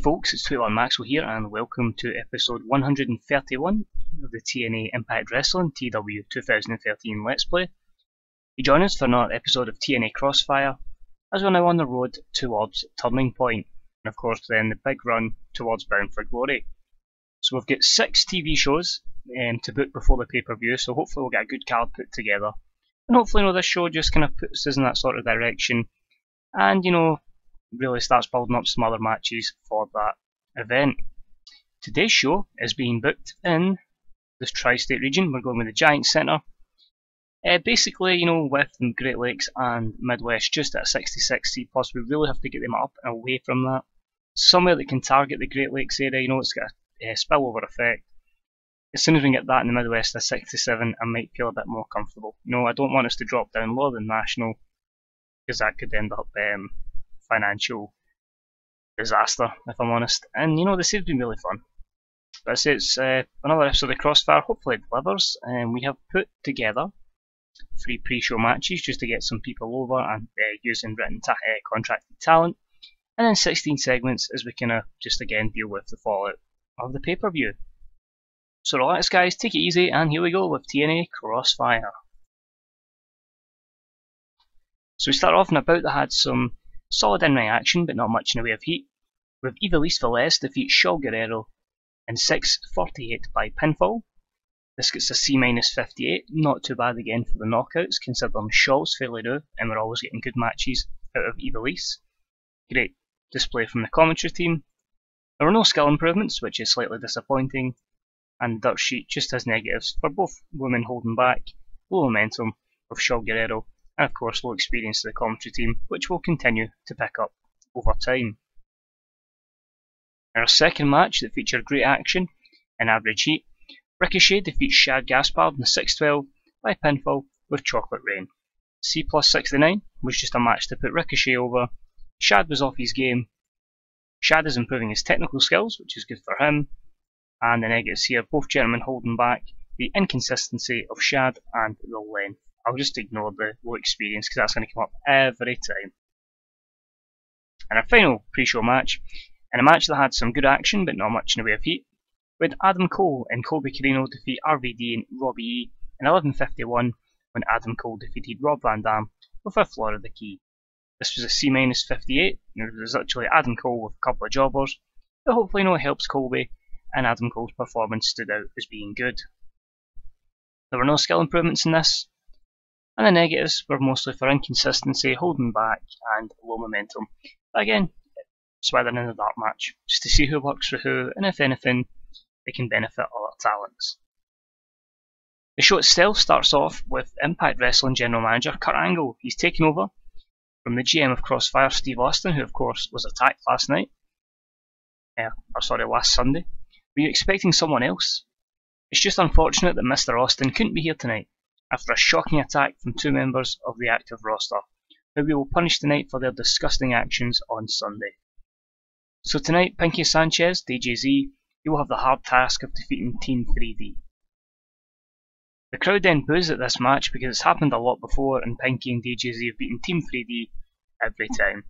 folks, it's 21 Maxwell here and welcome to episode 131 of the TNA Impact Wrestling TEW2013 Let's Play. You join us for another episode of TNA Crossfire as we're now on the road towards Turning Point and of course then the big run towards Bound for Glory. So we've got 6 TV shows to book before the pay-per-view, so hopefully we'll get a good card put together and hopefully this show just kind of puts us in that sort of direction and really starts building up some other matches for that event. Today's show is being booked in this tri-state region. We're going with the Giant Centre. Basically, with the Great Lakes and Midwest just at a 60-60, plus we really have to get them up and away from that. Somewhere that can target the Great Lakes area, it's got a spillover effect. As soon as we can get that in the Midwest at 67, I might feel a bit more comfortable. I don't want us to drop down lower than national, because that could end up financial disaster, if I'm honest. And this has been really fun. But I say it's another episode of Crossfire. Hopefully it delivers. And we have put together 3 pre-show matches just to get some people over and using written contracted talent, and then 16 segments as we kind of just again deal with the fallout of the pay-per-view. So relax guys, take it easy, and here we go with TNA Crossfire. So we start off and about that had some solid in-ring action, but not much in the way of heat, with Ivelisse Velez defeat Shaul Guerrero in 6:48 by pinfall. This gets a C-58, not too bad again for the knockouts, considering Shaul's fairly new, and we're always getting good matches out of Ivelisse. Great display from the commentary team. There were no skill improvements, which is slightly disappointing, and the dirt sheet just has negatives for both women holding back, low momentum of Shaul Guerrero, and of course low experience to the commentary team, which will continue to pick up over time. In our second match that featured great action and average heat, Ricochet defeats Shad Gaspard in 6:12 by pinfall with Chocolate Rain. C+69 was just a match to put Ricochet over. Shad was off his game. Shad is improving his technical skills, which is good for him, and the negatives here, both gentlemen holding back, the inconsistency of Shad and the length. I'll just ignore the low experience because that's going to come up every time. And our final pre-show match, in a match that had some good action but not much in the way of heat, with Adam Cole and Colby Corino defeat RVD and Robbie E in 11:51 when Adam Cole defeated Rob Van Dam with a Florida Key. This was a C-58, and it was actually Adam Cole with a couple of jobbers, but hopefully it helps Colby, and Adam Cole's performance stood out as being good. There were no skill improvements in this, and the negatives were mostly for inconsistency, holding back, and low momentum. But again, it's weathering in the dark match, just to see who works for who, and if anything, they can benefit other talents. The show itself starts off with Impact Wrestling General Manager Kurt Angle. He's taken over from the GM of Crossfire, Steve Austin, who of course was attacked last Sunday. Were you expecting someone else? It's just unfortunate that Mr. Austin couldn't be here tonight, after a shocking attack from 2 members of the active roster, who we will punish tonight for their disgusting actions on Sunday. So tonight, Pinky Sanchez, DJZ, he will have the hard task of defeating Team 3D. The crowd then boos at this match because it's happened a lot before and Pinky and DJZ have beaten Team 3D every time.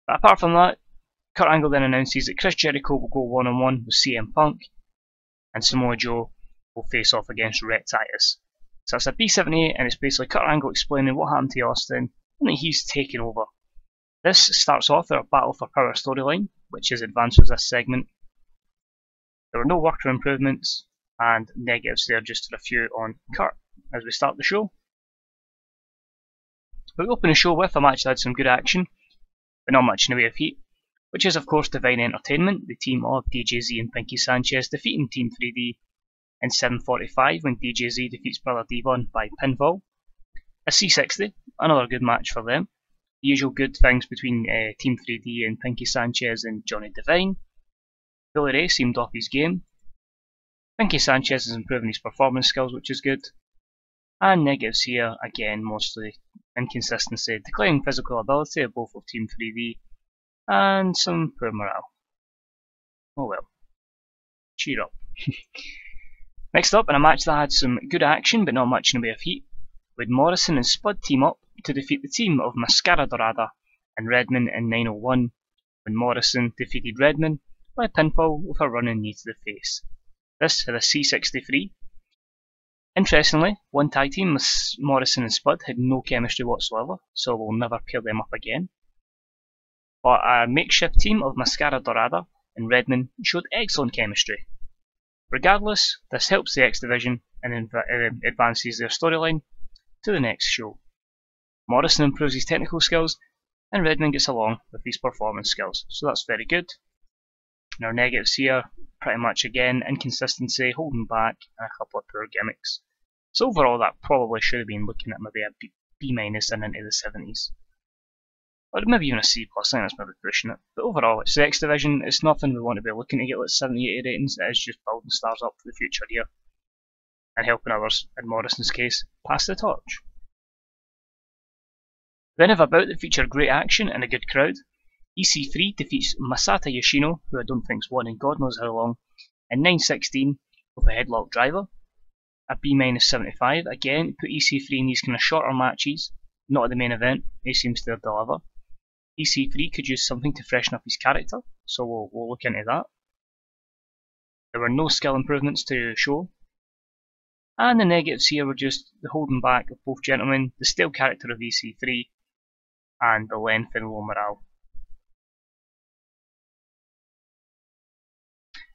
But apart from that, Kurt Angle then announces that Chris Jericho will go one-on-one with CM Punk, and Samoa Joe will face off against Rhett Titus. So it's a B78 and it's basically Kurt Angle explaining what happened to Austin and that he's taken over. This starts off with a Battle for Power storyline, which is advanced with this segment. There were no worker improvements, and negatives there just a few on Kurt as we start the show. But we open the show with a match that had some good action, but not much in the way of heat, which is of course Divine Entertainment, the team of DJZ and Pinky Sanchez defeating Team 3D in 7:45 when DJZ defeats Brother Devon by pinfall. A C60, another good match for them. The usual good things between Team 3D and Pinky Sanchez and Johnny Divine. Billy Ray seemed off his game. Pinky Sanchez is improving his performance skills, which is good. And negatives here, again, mostly inconsistency, declining physical ability of both of Team 3D, and some poor morale. Oh well. Cheer up. Next up, in a match that had some good action but not much in the way of heat, with Morrison and Spud team up to defeat the team of Mascara Dorada and Redman in 901 when Morrison defeated Redman by pinfall with a running knee to the face. This had a C63. Interestingly, one tag team, Morrison and Spud, had no chemistry whatsoever, so we'll never pair them up again. But a makeshift team of Mascara Dorada and Redman showed excellent chemistry. Regardless, this helps the X Division and advances their storyline to the next show. Morrison improves his technical skills, and Redman gets along with his performance skills, so that's very good. And our negatives here, pretty much again, inconsistency, holding back, and a couple of poor gimmicks. So overall, that probably should have been looking at maybe a B- and into the 70s. Or maybe even a C+, I think that's maybe pushing it. But overall, it's the X Division, it's nothing we want to be looking to get like 70, 80 ratings, it is just building stars up for the future here. And helping others, in Morrison's case, pass the torch. Then have a bout that featured great action and a good crowd. EC3 defeats Masata Yoshino, who I don't think's won in God knows how long, in 9:16 with a headlock driver. A B-75, again, put EC3 in these kind of shorter matches, not at the main event, he seems to deliver. EC3 could use something to freshen up his character, so we'll look into that. There were no skill improvements to show. And the negatives here were just the holding back of both gentlemen, the stale character of EC3, and the length and low morale.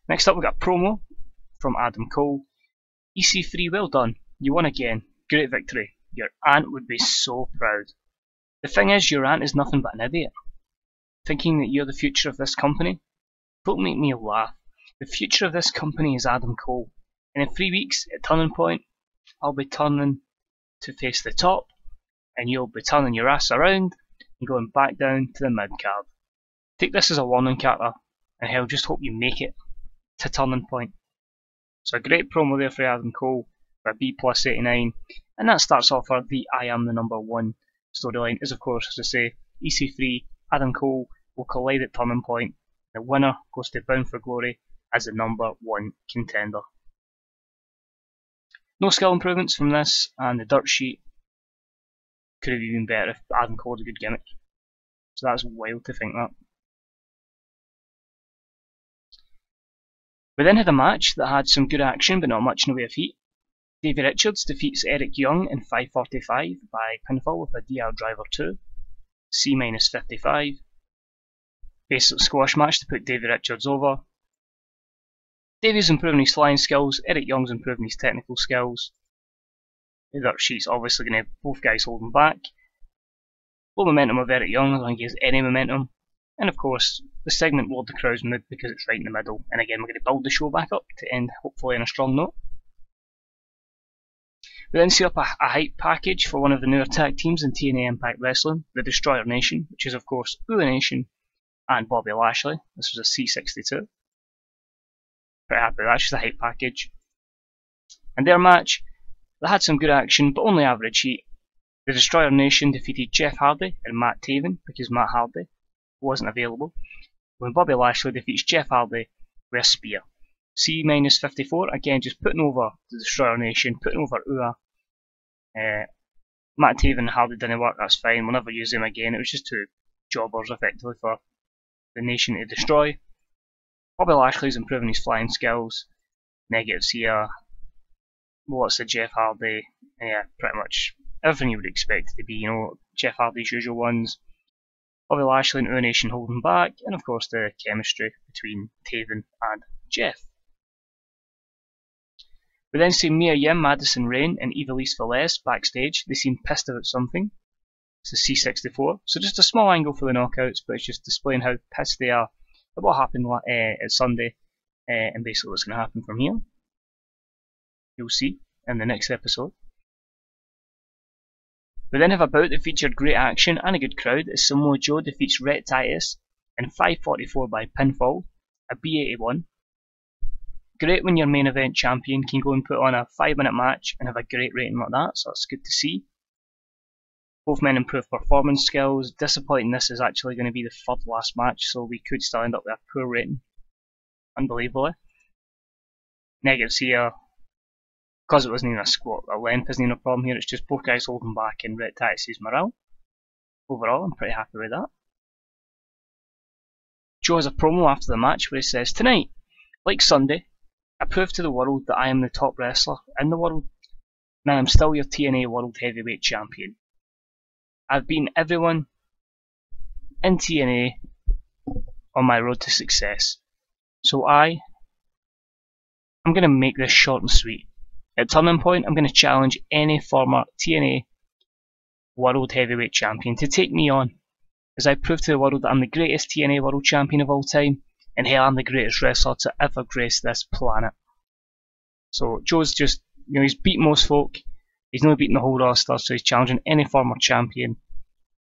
Next up we got a promo from Adam Cole. EC3, well done, you won again, great victory, your aunt would be so proud. The thing is, your aunt is nothing but an idiot. Thinking that you're the future of this company? Don't make me laugh. The future of this company is Adam Cole, and in 3 weeks at Turning Point, I'll be turning to face the top, and you'll be turning your ass around and going back down to the mid-card. Take this as a warning, Carter, and hell, just hope you make it to Turning Point. So a great promo there for Adam Cole for a B+89, and that starts off our the I Am the Number One storyline. Is of course, as I say, EC3, Adam Cole will collide at Turning Point. The winner goes to Bound for Glory as the number one contender. No skill improvements from this, and the dirt sheet could have been better if Adam Cole had a good gimmick. So that's wild to think that. We then had a match that had some good action but not much in the way of heat. Davey Richards defeats Eric Young in 5:45 by pinfall with a DR Driver 2, C-55. Basic squash match to put Davey Richards over. Davey's improving his flying skills, Eric Young's improving his technical skills. The dirt sheet's obviously going to have both guys holding back. Low momentum of Eric Young, I don't think he has any momentum. And of course, the segment will the crowd's mood because it's right in the middle. And again, we're going to build the show back up to end hopefully on a strong note. We then see up a hype package for one of the newer tag teams in TNA Impact Wrestling, the Destroyer Nation, which is of course Ula Nation and Bobby Lashley. This was a C62. Pretty happy with that, just a hype package. And their match, they had some good action, but only average heat. The Destroyer Nation defeated Jeff Hardy and Matt Taven because Matt Hardy wasn't available, when Bobby Lashley defeats Jeff Hardy with a spear. C-54, again just putting over the Destroyer Nation, putting over Ua. Matt Taven and Hardy didn't work, that's fine, we'll never use them again, it was just two jobbers effectively for the Nation to destroy. Bobby Lashley's improving his flying skills, negatives here, what's the Jeff Hardy, yeah, pretty much everything you would expect it to be, you know, Jeff Hardy's usual ones. Bobby Lashley and Ua Nation holding back, and of course the chemistry between Taven and Jeff. We then see Mia Yim, Madison Rayne, and Ivelisse Velez backstage. They seem pissed about something. It's a C64, so just a small angle for the knockouts, but it's just displaying how pissed they are at what happened at Sunday, and basically what's going to happen from here. You'll see in the next episode. We then have a bout that featured great action and a good crowd as Samoa Joe defeats Rhett Titus in 5:44 by pinfall, a B81. Great when your main event champion can go and put on a 5-minute match and have a great rating like that, so that's good to see. Both men improve performance skills. Disappointing this is actually going to be the third last match, so we could still end up with a poor rating. Unbelievably. Negatives here. Because it wasn't even a squat, a length isn't even a problem here, it's just both guys holding back and Rhett Titus' morale. Overall, I'm pretty happy with that. Joe has a promo after the match where he says, "Tonight, like Sunday, I proved to the world that I am the top wrestler in the world, and I am still your TNA World Heavyweight Champion. I've beaten everyone in TNA on my road to success. So I'm going to make this short and sweet. At Turning Point, I'm going to challenge any former TNA World Heavyweight Champion to take me on, as I prove to the world that I'm the greatest TNA World Champion of all time, and hell, I'm the greatest wrestler to ever grace this planet." So Joe's just, he's beat most folk. He's not beaten the whole roster, so he's challenging any former champion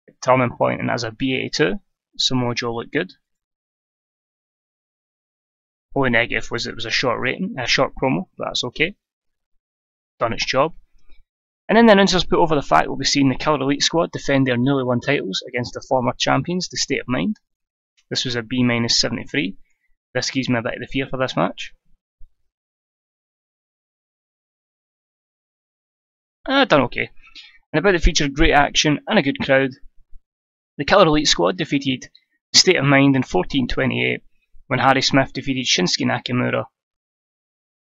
at Turning Point, and as a B82, Samoa Joe looked good. Only negative was it was a short promo, but that's okay. Done its job. And then the announcers put over the fact we'll be seeing the Killer Elite Squad defend their newly won titles against the former champions, the State of Mind. This was a B-73. This gives me a bit of the fear for this match. Done okay. And about it featured great action and a good crowd. The Killer Elite Squad defeated the State of Mind in 14:28 when Harry Smith defeated Shinsuke Nakamura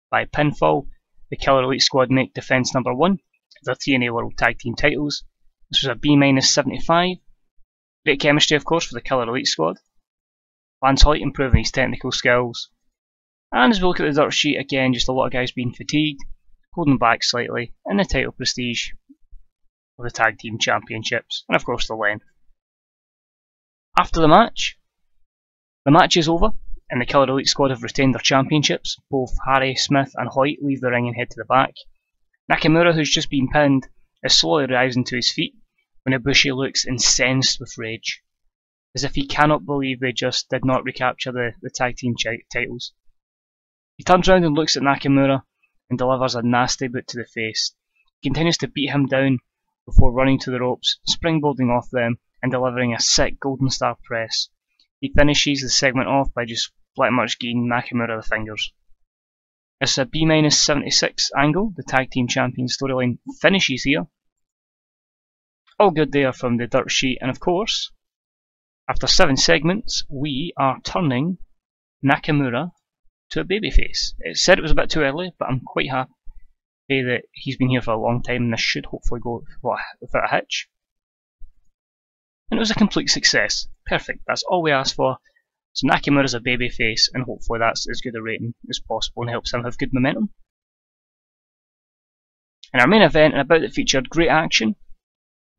by pinfall. The Killer Elite Squad make defense number 1 of their TNA World Tag Team titles. This was a B-75. Great chemistry, of course, for the Killer Elite Squad. Lance Hoyt improving his technical skills. And as we look at the dirt sheet, again, just a lot of guys being fatigued, holding back slightly, and the title prestige of the Tag Team Championships, and of course the length. After the match is over, and the Killer Elite Squad have retained their championships. Both Harry, Smith and Hoyt leave the ring and head to the back. Nakamura, who's just been pinned, is slowly rising to his feet when Ibushi looks incensed with rage, as if he cannot believe they just did not recapture the tag team titles. He turns around and looks at Nakamura and delivers a nasty boot to the face. He continues to beat him down before running to the ropes, springboarding off them and delivering a sick Golden Star press. He finishes the segment off by just pretty much giving Nakamura the fingers. It's a B-76 angle. The Tag Team Champion storyline finishes here. All good there from the dirt sheet, and of course, after 7 segments, we are turning Nakamura to a babyface. It said it was a bit too early, but I'm quite happy that he's been here for a long time, and this should hopefully go without a hitch. And it was a complete success. Perfect, that's all we asked for. So Nakamura's a babyface, and hopefully that's as good a rating as possible and helps him have good momentum. In our main event, and about it featured great action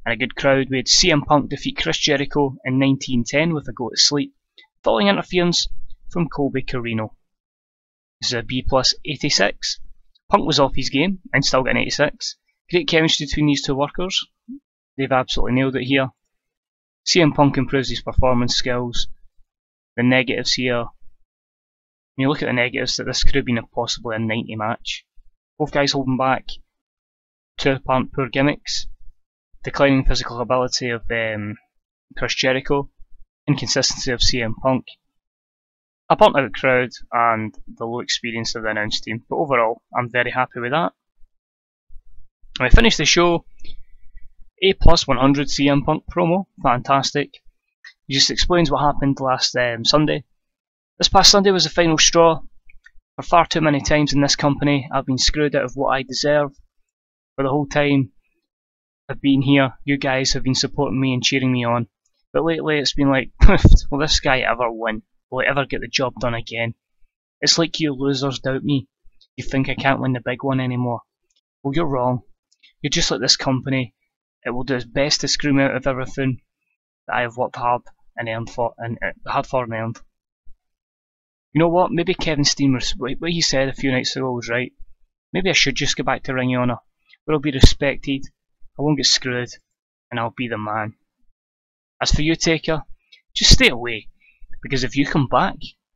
and a good crowd, we had CM Punk defeat Chris Jericho in 1910 with a go to sleep, following interference from Colby Carino. This is a B+86. Punk was off his game and still got an 86. Great chemistry between these two workers. They've absolutely nailed it here. CM Punk improves his performance skills. The negatives here, when you look at the negatives, that this could have been possibly a 90 match. Both guys holding back, 2 apparent poor gimmicks, declining physical ability of Chris Jericho, inconsistency of CM Punk, a burnt out crowd, and the low experience of the announce team. But overall, I'm very happy with that. And we finished the show, A+100 CM Punk promo, fantastic. He just explains what happened last Sunday. This past Sunday was the final straw. For far too many times in this company, I've been screwed out of what I deserve. For the whole time I've been here, you guys have been supporting me and cheering me on. But lately it's been like, will this guy ever win? Will he ever get the job done again? It's like you losers doubt me. You think I can't win the big one anymore. Well, you're wrong. You're just like this company. It will do its best to screw me out of everything that I have worked hard and earned for, and earned. You know what? Maybe Kevin Steen, what he said a few nights ago was right. Maybe I should just go back to Ring of Honor, where I'll be respected, I won't get screwed, and I'll be the man. As for you, Taker, just stay away, because if you come back,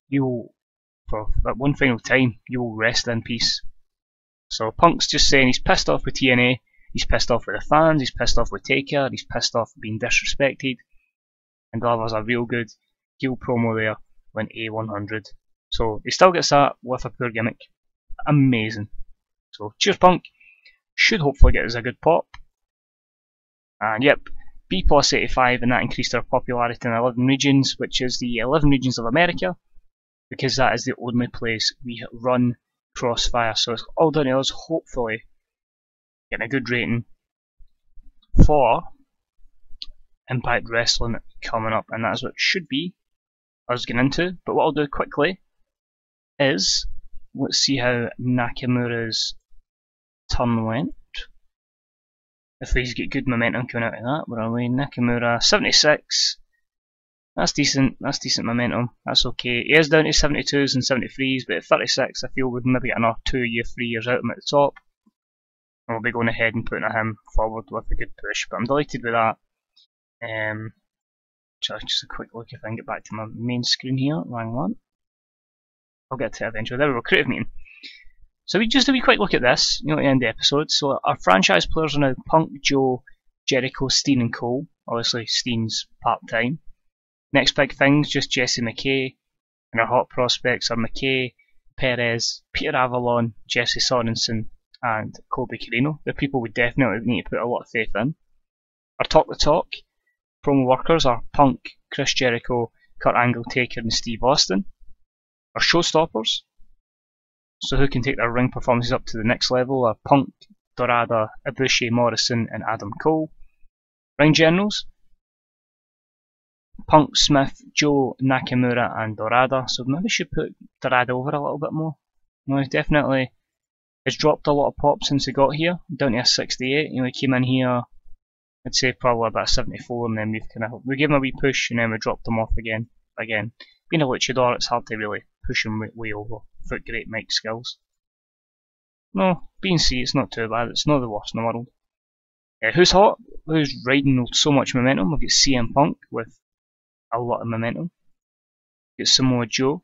you will, for that one final time, you will rest in peace. So Punk's just saying he's pissed off with TNA, he's pissed off with the fans, he's pissed off with Taker, he's pissed off being disrespected, and delivers a real good heel promo there when A100. So he still gets that with a poor gimmick. Amazing. So cheers Punk. Should hopefully get us a good pop. And yep, B plus 85, and that increased our popularity in 11 regions, which is the 11 regions of America, because that is the only place we run Crossfire. So it's all down to us, hopefully, getting a good rating for Impact Wrestling coming up, and that's what it should be us getting into. But what I'll do quickly is, let's see how Nakamura's turn went. If he's got good momentum coming out of that, where are we? Nakamura, 76. That's decent momentum. That's okay. He is down to 72s and 73s, but at 36, I feel we've maybe got another 2 year, 3 years out of him at the top. And we'll be going ahead and putting him forward with a good push. But I'm delighted with that. Just a quick look if I can get back to my main screen here. Wrong one. I'll get to it eventually. There we go, creative meeting. So we just do a quick look at this, at the end of the episode. So our franchise players are now Punk, Joe, Jericho, Steen and Cole. Obviously Steen's part-time. Next big things, just Jesse McKay. And our hot prospects are McKay, Perez, Peter Avalon, Jesse Sorensen and Colby Carino. The people we definitely need to put a lot of faith in. Our Talk the Talk promo workers are Punk, Chris Jericho, Kurt Angle, Taker and Steve Austin. Our showstoppers, so who can take their ring performances up to the next level, are Punk, Dorada, Ibushi, Morrison and Adam Cole. Ring generals, Punk, Smith, Joe, Nakamura and Dorada. So maybe we should put Dorada over a little bit more. He definitely has dropped a lot of pop since he got here, down to a 68. He came in here, I'd say probably about 74, and then we gave him a wee push and then we dropped him off again. Being a luchador, it's hard to really push him way over without great mic skills. No, B and C, it's not too bad. It's not the worst in the world. Who's hot? Who's riding so much momentum? We've got CM Punk with a lot of momentum. We've got Samoa Joe.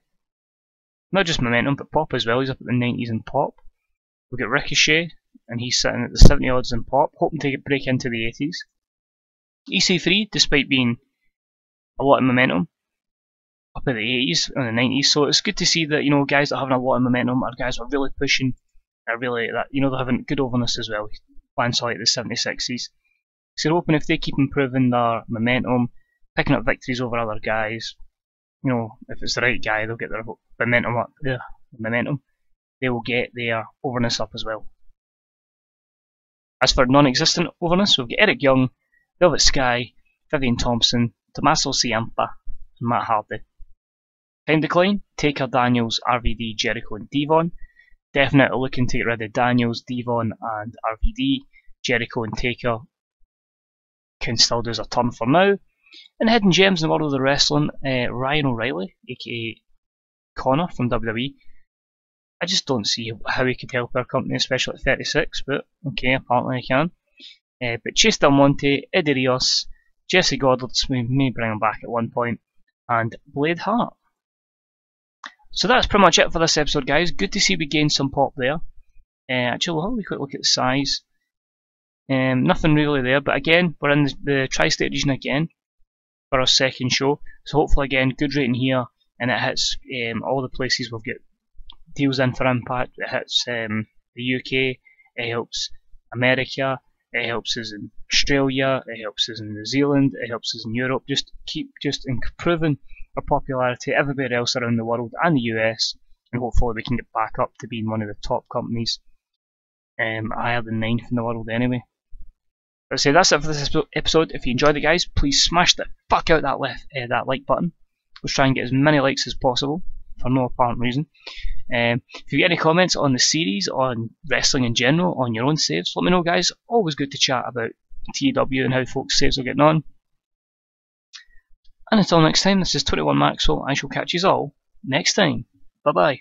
Not just momentum, but pop as well. He's up at the 90s in pop. We've got Ricochet, and he's sitting at the 70 odds in pop, hoping to break into the 80s. EC3, despite being a lot of momentum, up in the 80s and the 90s, so it's good to see that guys that are having a lot of momentum are guys that are really pushing, are really they're having good overness as well. Plans like the 76s. So hoping if they keep improving their momentum, picking up victories over other guys, if it's the right guy, they'll get their momentum up. They will get their overness up as well. As for non-existent overness, we've got Eric Young, Velvet Sky, Vivian Thompson, Tommaso Ciampa, and Matt Hardy. Time decline, Taker, Daniels, RVD, Jericho and Devon. Definitely looking to get rid of Daniels, Devon and RVD. Jericho and Taker can still do as a turn for now. And hidden gems in the world of the wrestling, Ryan O'Reilly, aka Connor from WWE. I just don't see how he could help our company, especially at 36, but okay, apparently he can. But Chase Del Monte, Eddie Rios, Jesse Goddard, we may bring him back at one point, and Blade Hart. So that's pretty much it for this episode, guys. Good to see we gained some pop there. Actually, we'll have a quick look at the size. Nothing really there, but again, we're in the tri-state region again for our second show. So hopefully, again, good rating here, and it hits all the places we've got deals in for Impact. It hits the UK, it helps America, it helps us in Australia, it helps us in New Zealand, it helps us in Europe. Just keep improving our popularity everywhere else around the world and the US, and hopefully we can get back up to being one of the top companies, higher than 9th in the world anyway. But say that's it for this episode. If you enjoyed it, guys, please smash the fuck out that like button. Let's try and get as many likes as possible for no apparent reason. If you get any comments on the series, on wrestling in general, on your own saves, let me know, guys. Always good to chat about TEW and how folks' saves are getting on. And until next time, this is 21 Maxwell. I shall catch you all next time. Bye bye.